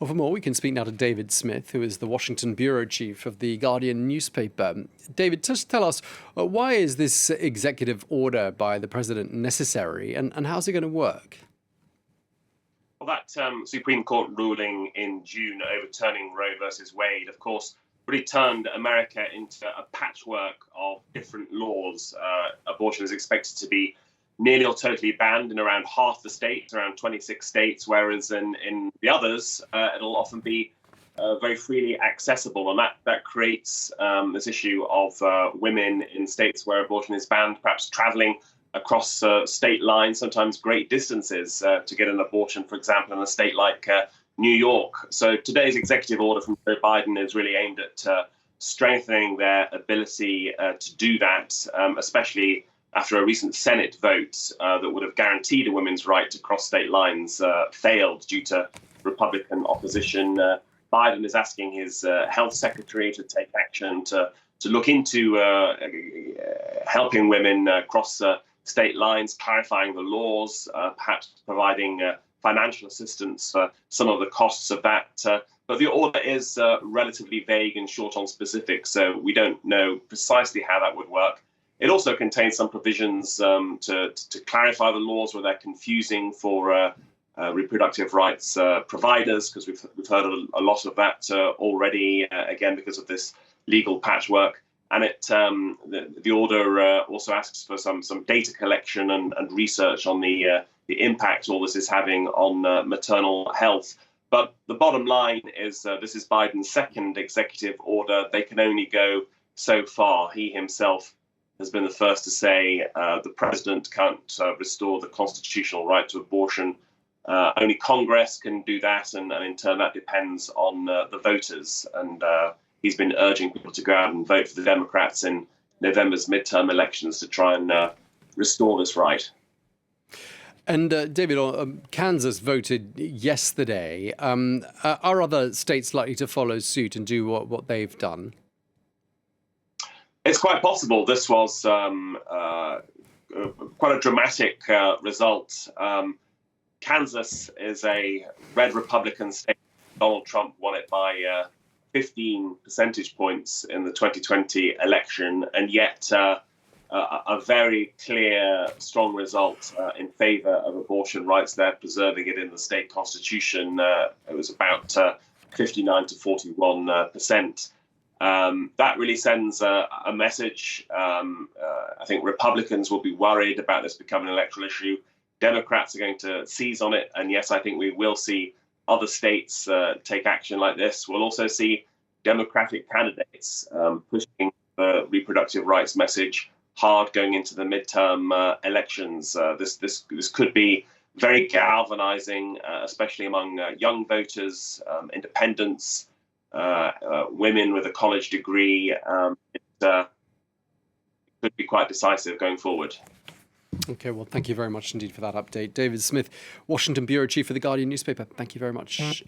Well, for more, we can speak now to David Smith, who is the Washington bureau chief of the Guardian newspaper. David, just tell us, why is this executive order by the president necessary, and how's it going to work? Well, that Supreme Court ruling in June overturning Roe versus Wade, of course, really turned America into a patchwork of different laws. Abortion is expected to be nearly or totally banned in around half the states, around 26 states, whereas in the others, it'll often be very freely accessible. And that creates this issue of women in states where abortion is banned, perhaps traveling across state lines, sometimes great distances, to get an abortion, for example, in a state like New York. So today's executive order from Joe Biden is really aimed at strengthening their ability to do that, especially after a recent Senate vote that would have guaranteed a woman's right to cross state lines failed due to Republican opposition. Biden is asking his health secretary to take action to look into helping women cross state lines, clarifying the laws, perhaps providing financial assistance for some of the costs of that. But the order is relatively vague and short on specifics, so we don't know precisely how that would work. It also contains some provisions to clarify the laws where they're confusing for reproductive rights providers, because we've heard a lot of that already, again, because of this legal patchwork. And the order also asks for some data collection and research on the impact all this is having on maternal health. But the bottom line is this is Biden's second executive order. They can only go so far. He himself has been the first to say the president can't restore the constitutional right to abortion. Only Congress can do that, and in turn that depends on the voters. And he's been urging people to go out and vote for the Democrats in November's midterm elections to try and restore this right. And David, Kansas voted yesterday. Are other states likely to follow suit and do what they've done? It's quite possible. This was quite a dramatic result. Kansas is a red Republican state. Donald Trump won it by 15 percentage points in the 2020 election, and yet a very clear, strong result in favor of abortion rights there, preserving it in the state constitution. It was about 59 to 41%. That really sends a message. I think Republicans will be worried about this becoming an electoral issue. Democrats are going to seize on it. And yes, I think we will see other states take action like this. We'll also see Democratic candidates pushing the reproductive rights message hard going into the midterm elections. This could be very galvanizing, especially among young voters, independents, women with a college degree. It could be quite decisive going forward. OK, well, thank you very much indeed for that update. David Smith, Washington bureau chief for the Guardian newspaper. Thank you very much.